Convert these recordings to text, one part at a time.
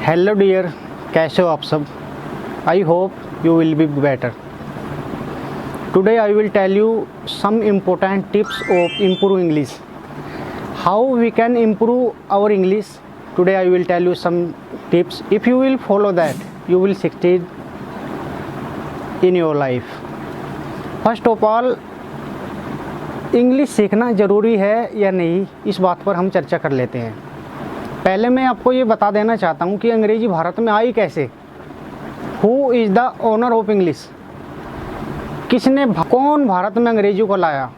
Hello dear, कैसे हो आप सब? I hope you will be better. Today I will tell you some important tips of improve English. How we can improve our English? Today I will tell you some tips. If you will follow that, you will succeed in your life. First of all, English सीखना ज़रूरी है या नहीं, इस बात पर हम चर्चा कर लेते हैं. पहले मैं आपको ये बता देना चाहता हूँ कि अंग्रेज़ी भारत में आई कैसे. Who is the owner of English? कौन भारत में अंग्रेज़ी को लाया?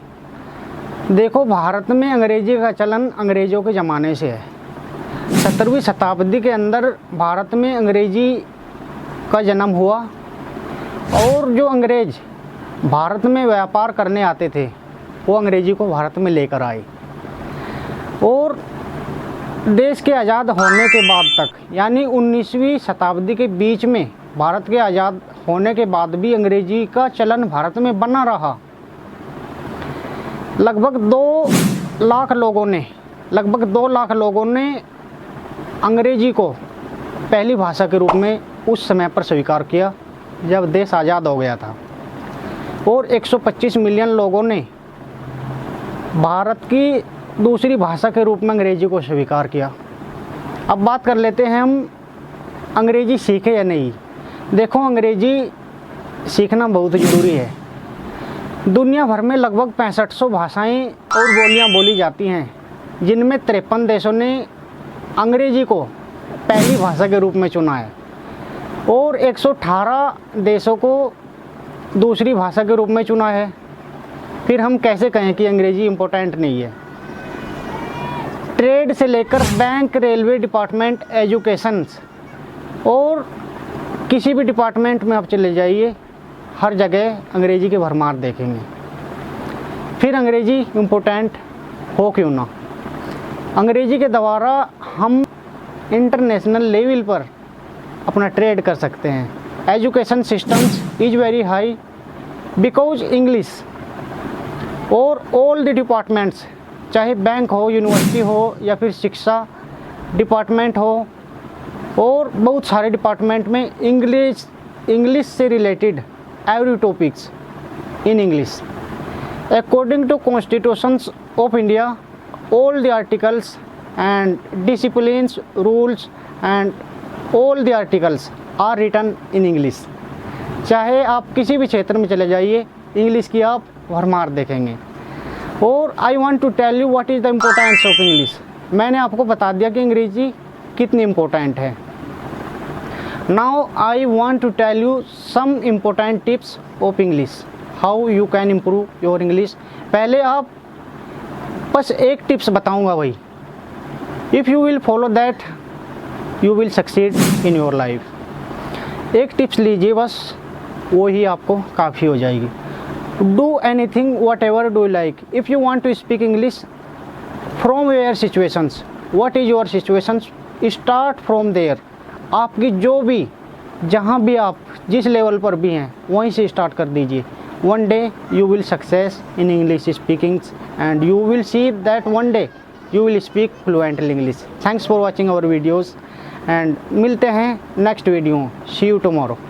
देखो, भारत में अंग्रेज़ी का चलन अंग्रेज़ों के ज़माने से है. 17वीं शताब्दी के अंदर भारत में अंग्रेज़ी का जन्म हुआ और जो अंग्रेज़ भारत में व्यापार करने आते थे वो अंग्रेज़ी को भारत में लेकर आए. और देश के आज़ाद होने के बाद तक, यानी 19वीं शताब्दी के बीच में भारत के आज़ाद होने के बाद भी अंग्रेज़ी का चलन भारत में बना रहा. लगभग 2 लाख लोगों ने अंग्रेज़ी को पहली भाषा के रूप में उस समय पर स्वीकार किया जब देश आज़ाद हो गया था. और 125 मिलियन लोगों ने भारत की दूसरी भाषा के रूप में अंग्रेज़ी को स्वीकार किया. अब बात कर लेते हैं हम अंग्रेज़ी सीखे या नहीं. देखो, अंग्रेज़ी सीखना बहुत ज़रूरी है. दुनिया भर में लगभग 6500 भाषाएं और बोलियां बोली जाती हैं, जिनमें 53 देशों ने अंग्रेज़ी को पहली भाषा के रूप में चुना है और 118 देशों को दूसरी भाषा के रूप में चुना है. फिर हम कैसे कहें कि अंग्रेज़ी इम्पोर्टेंट नहीं है? ट्रेड से लेकर बैंक, रेलवे डिपार्टमेंट, एजुकेशन और किसी भी डिपार्टमेंट में आप चले जाइए, हर जगह अंग्रेज़ी के भरमार देखेंगे. फिर अंग्रेज़ी इम्पोर्टेंट हो क्यों ना? अंग्रेज़ी के द्वारा हम इंटरनेशनल लेवल पर अपना ट्रेड कर सकते हैं. Education systems is very high because English. और ऑल द डिपार्टमेंट्स, चाहे बैंक हो, यूनिवर्सिटी हो या फिर शिक्षा डिपार्टमेंट हो, और बहुत सारे डिपार्टमेंट में इंग्लिश से related every topics in English. According to constitutions of India, all the articles and disciplines, rules and all the articles are written in English. चाहे आप किसी भी क्षेत्र में चले जाइए, इंग्लिश की आप भरमार देखेंगे. और I want to tell you what is the importance of English. मैंने आपको बता दिया कि अंग्रेज़ी कितनी इम्पोर्टेंट है. Now I want to tell you some important tips of English, how you can improve your English. पहले आप बस एक टिप्स बताऊंगा भाई. If you will follow that, you will succeed in your life. एक टिप्स लीजिए बस, वो ही आपको काफ़ी हो जाएगी. Do anything whatever do you like. If you want to speak English, from your situations, what is your situations, start from there. आपकी जो भी, जहाँ भी आप जिस लेवल पर भी हैं वहीं से स्टार्ट कर दीजिए. One day you will success in English speaking and you will see that one day you will speak fluently English. Thanks for watching our videos and मिलते हैं next video. See you tomorrow.